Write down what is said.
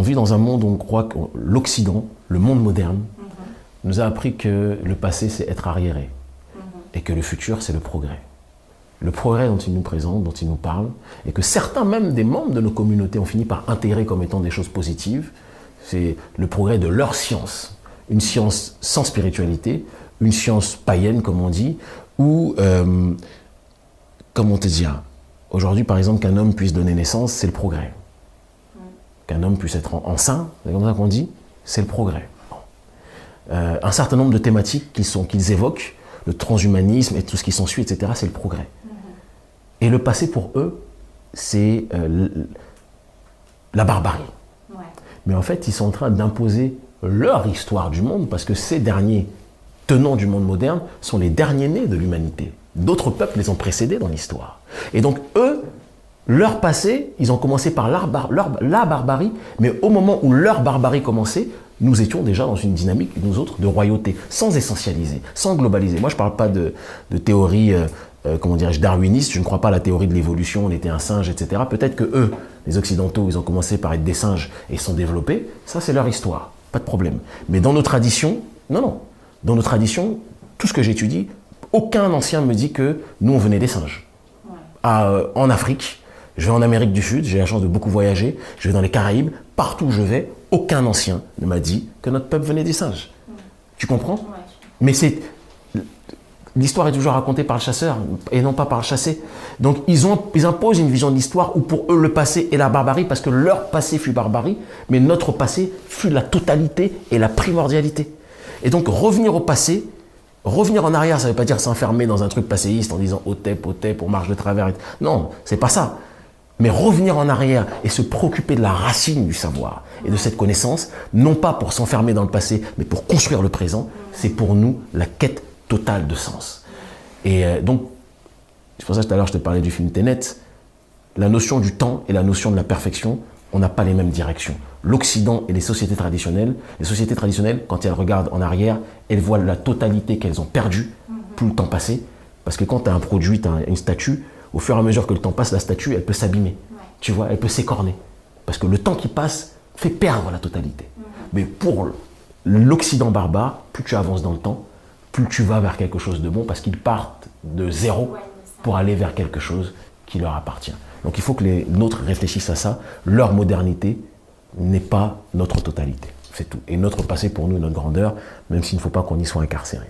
On vit dans un monde où on croit que l'Occident, le monde moderne, nous a appris que le passé, c'est être arriéré. Et que le futur, c'est le progrès. Le progrès dont il nous présente, dont il nous parle, et que certains même des membres de nos communautés ont fini par intégrer comme étant des choses positives, c'est le progrès de leur science. Une science sans spiritualité, une science païenne, comme on dit, ou, comment te dire, aujourd'hui, par exemple, qu'un homme puisse donner naissance, c'est le progrès. Qu'un homme puisse être enceint, c'est comme ça qu'on dit, c'est le progrès. Un certain nombre de thématiques qu'ils évoquent, le transhumanisme et tout ce qui s'ensuit, etc., c'est le progrès. Et le passé, pour eux, c'est la barbarie. Ouais. Mais en fait, ils sont en train d'imposer leur histoire du monde, parce que ces derniers tenants du monde moderne sont les derniers nés de l'humanité. D'autres peuples les ont précédés dans l'histoire. Et donc, eux, leur passé, ils ont commencé par la barbarie, mais au moment où leur barbarie commençait, nous étions déjà dans une dynamique, nous autres, de royauté, sans essentialiser, sans globaliser. Moi, je ne parle pas de théorie, comment dirais-je, darwiniste, je ne crois pas à la théorie de l'évolution, on était un singe, etc. Peut-être que eux, les Occidentaux, ils ont commencé par être des singes et se sont développés, ça c'est leur histoire, pas de problème. Mais dans nos traditions, non, dans nos traditions, tout ce que j'étudie, aucun ancien me dit que nous, on venait des singes. Ouais. En Afrique, je vais en Amérique du Sud, j'ai la chance de beaucoup voyager, je vais dans les Caraïbes, partout où je vais, aucun ancien ne m'a dit que notre peuple venait des singes. Tu comprends? Ouais. Mais l'histoire est toujours racontée par le chasseur et non pas par le chassé. Donc ils imposent une vision de l'histoire où pour eux le passé est la barbarie parce que leur passé fut barbarie, mais notre passé fut la totalité et la primordialité. Et donc revenir au passé, revenir en arrière, ça ne veut pas dire s'enfermer dans un truc passéiste en disant Otep, on marche de travers. Non, c'est pas ça. Mais revenir en arrière et se préoccuper de la racine du savoir et de cette connaissance, non pas pour s'enfermer dans le passé, mais pour construire le présent, c'est pour nous la quête totale de sens. Et donc, c'est pour ça que tout à l'heure je te parlais du film Tenet, la notion du temps et la notion de la perfection, on n'a pas les mêmes directions. L'Occident et les sociétés traditionnelles, quand elles regardent en arrière, elles voient la totalité qu'elles ont perdue, plus le temps passé, parce que quand tu as un produit, tu as une statue, au fur et à mesure que le temps passe, la statue, elle peut s'abîmer. Ouais. Tu vois, elle peut s'écorner. Parce que le temps qui passe fait perdre la totalité. Mais pour l'Occident barbare, plus tu avances dans le temps, plus tu vas vers quelque chose de bon, parce qu'ils partent de zéro pour aller vers quelque chose qui leur appartient. Donc il faut que les nôtres réfléchissent à ça. Leur modernité n'est pas notre totalité. C'est tout. Et notre passé pour nous, notre grandeur, même s'il ne faut pas qu'on y soit incarcéré.